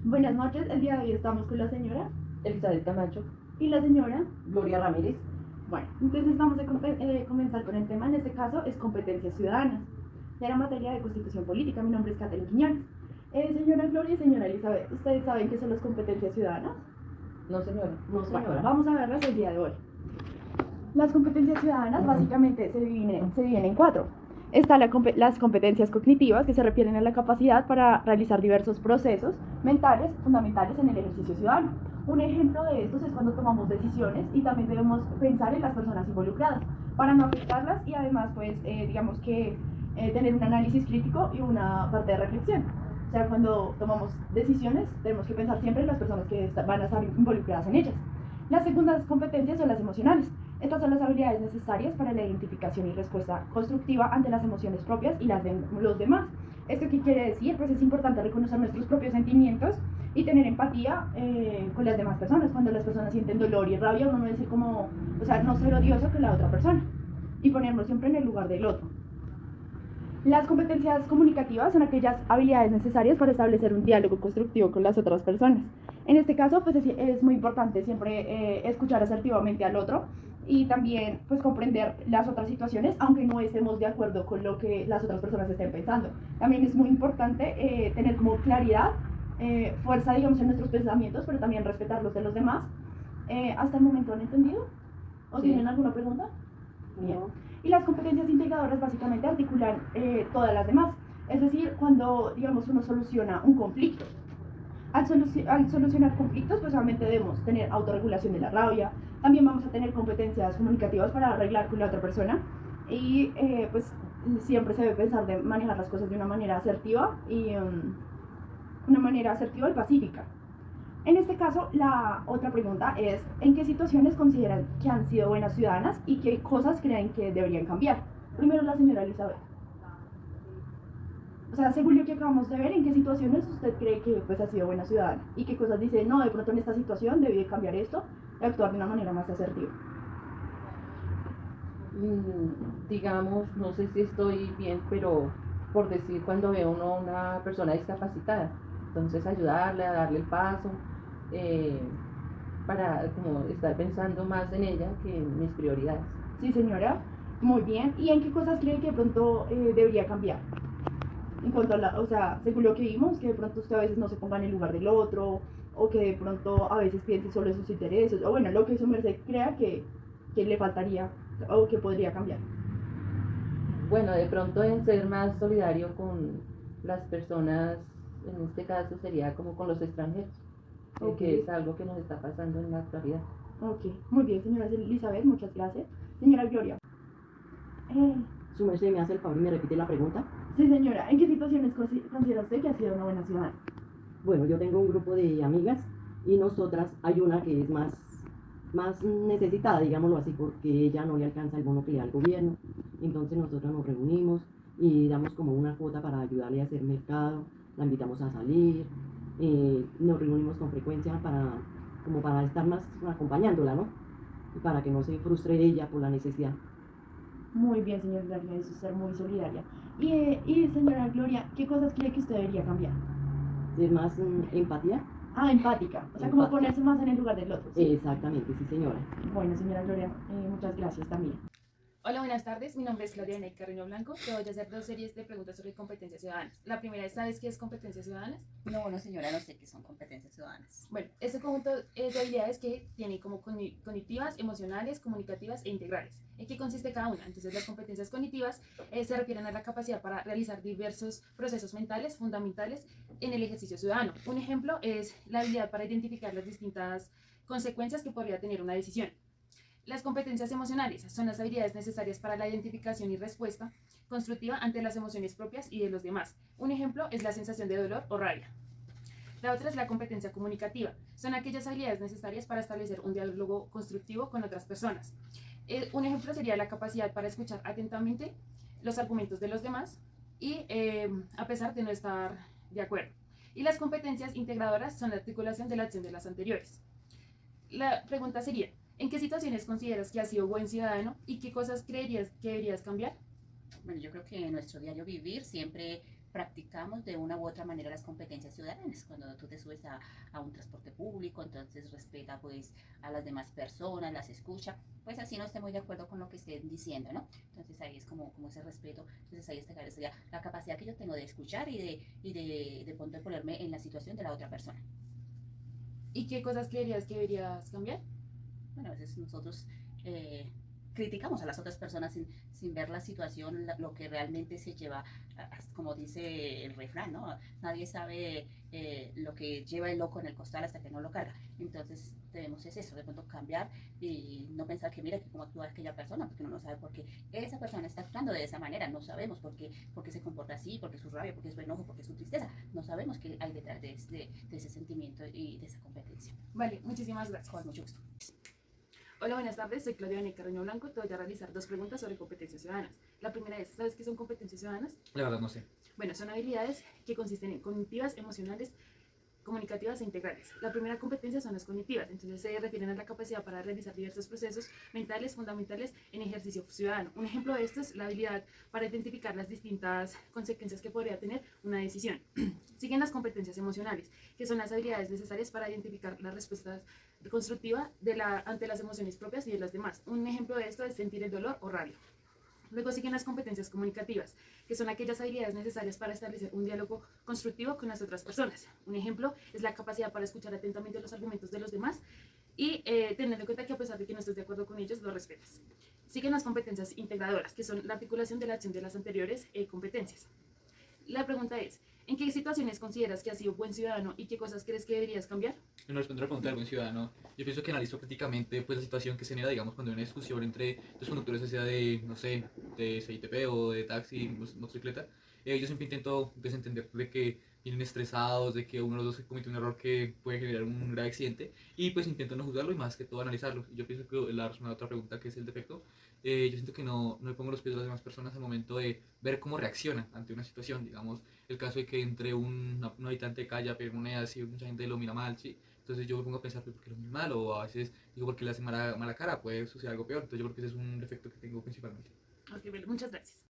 Buenas noches, el día de hoy estamos con la señora Elizabeth Camacho. y la señora. Gloria Ramírez. Bueno, entonces vamos a comenzar con el tema, en este caso es competencias ciudadanas, de la materia de constitución política. Mi nombre es Catherine Quiñones. Señora Gloria y señora Elizabeth, ¿ustedes saben qué son las competencias ciudadanas? No, señora. No, Bueno, señora. vamos a verlas el día de hoy. Las competencias ciudadanas básicamente se dividen en cuatro. Están las competencias cognitivas, que se refieren a la capacidad para realizar diversos procesos mentales fundamentales en el ejercicio ciudadano. Un ejemplo de estos es cuando tomamos decisiones y también debemos pensar en las personas involucradas para no afectarlas y además digamos que tener un análisis crítico y una parte de reflexión. O sea, cuando tomamos decisiones tenemos que pensar siempre en las personas que van a estar involucradas en ellas. Las segundas competencias son las emocionales. Estas son las habilidades necesarias para la identificación y respuesta constructiva ante las emociones propias y las de los demás. ¿Esto qué quiere decir? Pues es importante reconocer nuestros propios sentimientos y tener empatía con las demás personas. Cuando las personas sienten dolor y rabia, uno no decir como, o sea, no ser odioso con la otra persona y ponernos siempre en el lugar del otro. Las competencias comunicativas son aquellas habilidades necesarias para establecer un diálogo constructivo con las otras personas. En este caso, pues es muy importante siempre escuchar asertivamente al otro y también pues comprender las otras situaciones, aunque no estemos de acuerdo con lo que las otras personas estén pensando. También es muy importante tener como claridad, fuerza, digamos, en nuestros pensamientos, pero también respetar los de los demás. ¿Hasta el momento han entendido? ¿O Sí. tienen alguna pregunta? Bien. Y las competencias integradoras básicamente articulan todas las demás. Es decir, cuando, digamos, uno soluciona un conflicto. Al solucionar conflictos, pues obviamente debemos tener autorregulación de la rabia. También vamos a tener competencias comunicativas para arreglar con la otra persona. Y pues siempre se debe pensar de manejar las cosas de una manera asertiva y pacífica. En este caso, la otra pregunta es, ¿en qué situaciones consideran que han sido buenas ciudadanas y qué cosas creen que deberían cambiar? Primero la señora Elizabeth. O sea, según lo que acabamos de ver, ¿en qué situaciones usted cree que pues, ha sido buena ciudadana? ¿Y qué cosas dice, no, de pronto en esta situación debí cambiar esto y actuar de una manera más asertiva? Digamos, no sé si estoy bien, pero por decir, cuando ve uno a una persona discapacitada, entonces ayudarle a darle el paso, eh, para como estar pensando más en ella que en mis prioridades. Sí, señora. Muy bien. ¿Y en qué cosas cree que de pronto debería cambiar? En cuanto a o sea, según lo que vimos, que de pronto usted a veces no se ponga en el lugar del otro, o que de pronto a veces piense solo en sus intereses, o bueno, lo que su merced crea que le faltaría o que podría cambiar. Bueno, de pronto en ser más solidario con las personas, en este caso sería como con los extranjeros, que es algo que nos está pasando en la actualidad. Ok, muy bien, señora Elizabeth, muchas gracias. Señora Gloria. Su merced me hace el favor y me repite la pregunta. Sí, señora, ¿en qué situaciones considera usted que ha sido una buena ciudadana? Bueno, yo tengo un grupo de amigas y nosotras hay una que es más necesitada, digámoslo así, porque ella no le alcanza el bono que le da el gobierno. Entonces nosotras nos reunimos y damos como una cuota para ayudarle a hacer mercado, la invitamos a salir, nos reunimos con frecuencia como para estar más acompañándola, ¿no? Y para que no se frustre ella por la necesidad. Muy bien, señora Gloria, eso es ser muy solidaria. Y señora Gloria, ¿qué cosas cree que usted debería cambiar? Ser más empatía. Ah, empática. O sea, como ponerse más en el lugar del otro. ¿Sí? Exactamente, sí, señora. Bueno, señora Gloria, muchas gracias también. Hola, buenas tardes. Mi nombre es Claudia Ney Carreño Blanco. Te voy a hacer dos series de preguntas sobre competencias ciudadanas. La primera es, ¿sabes qué es competencias ciudadanas? No, señora, no sé qué son competencias ciudadanas. Bueno, es un conjunto de habilidades que tienen como cognitivas, emocionales, comunicativas e integrales. ¿En qué consiste cada una? Entonces, las competencias cognitivas se refieren a la capacidad para realizar diversos procesos mentales fundamentales en el ejercicio ciudadano. Un ejemplo es la habilidad para identificar las distintas consecuencias que podría tener una decisión. Las competencias emocionales son las habilidades necesarias para la identificación y respuesta constructiva ante las emociones propias y de los demás. Un ejemplo es la sensación de dolor o rabia. La otra es la competencia comunicativa. Son aquellas habilidades necesarias para establecer un diálogo constructivo con otras personas. Un ejemplo sería la capacidad para escuchar atentamente los argumentos de los demás y a pesar de no estar de acuerdo. Y las competencias integradoras son la articulación de la acción de las anteriores. La pregunta sería, ¿en qué situaciones consideras que has sido buen ciudadano y qué cosas creerías que deberías cambiar? Bueno, yo creo que en nuestro diario vivir siempre practicamos de una u otra manera las competencias ciudadanas. Cuando tú te subes a un transporte público, entonces respeta pues a las demás personas, las escucha, pues así no esté muy de acuerdo con lo que estén diciendo, ¿no? Entonces ahí es como ese respeto, entonces ahí está la capacidad que yo tengo de escuchar de pronto de ponerme en la situación de la otra persona. ¿Y qué cosas creerías que deberías cambiar? Bueno, a veces nosotros criticamos a las otras personas sin ver la situación, lo que realmente se lleva, como dice el refrán, ¿no? Nadie sabe lo que lleva el loco en el costal hasta que no lo carga. Entonces debemos es eso, de pronto cambiar y no pensar que mira que cómo actúa aquella persona, porque uno no sabe por qué esa persona está actuando de esa manera, no sabemos por qué se comporta así, por qué su rabia, por qué su enojo, por qué su tristeza, no sabemos qué hay detrás de ese sentimiento y de esa competencia. Vale, muchísimas gracias. Con mucho gusto. Hola, buenas tardes. Soy Claudia Veneca Carreño Blanco. Te voy a realizar 2 preguntas sobre competencias ciudadanas. La primera es, ¿sabes qué son competencias ciudadanas? La verdad no sé. Bueno, son habilidades que consisten en cognitivas, emocionales, comunicativas e integrales. La primera competencia son las cognitivas, entonces se refieren a la capacidad para realizar diversos procesos mentales fundamentales en ejercicio ciudadano. Un ejemplo de esto es la habilidad para identificar las distintas consecuencias que podría tener una decisión. Siguen las competencias emocionales, que son las habilidades necesarias para identificar las respuestas constructivas ante las emociones propias y de las demás. Un ejemplo de esto es sentir el dolor o rabia. Luego siguen las competencias comunicativas, que son aquellas habilidades necesarias para establecer un diálogo constructivo con las otras personas. Un ejemplo es la capacidad para escuchar atentamente los argumentos de los demás y tener en cuenta que a pesar de que no estés de acuerdo con ellos, los respetas. Siguen las competencias integradoras, que son la articulación de la acción de las anteriores competencias. La pregunta es, ¿en qué situaciones consideras que has sido buen ciudadano y qué cosas crees que deberías cambiar? En responder a la pregunta del buen ciudadano, yo pienso que analizo críticamente pues, la situación que se genera, digamos, cuando hay una discusión entre dos conductores, ya sea de, no sé, de CITP o de taxi, motocicleta. Yo siempre intento desentender de que vienen estresados, de que uno de los dos comete un error que puede generar un grave accidente, y pues intento no juzgarlo y más que todo analizarlo. Yo pienso que la respuesta a otra pregunta, que es el defecto, yo siento que no me pongo los pies de las demás personas al momento de ver cómo reaccionan ante una situación, digamos, el caso de que entre un habitante de calle a pedir monedas y mucha gente lo mira mal, ¿sí? Entonces yo me pongo a pensar, ¿por qué lo mira mal? O a veces digo, ¿por qué le hace mala cara? Puede suceder algo peor. Entonces yo creo que ese es un defecto que tengo principalmente. Ok, bueno, muchas gracias.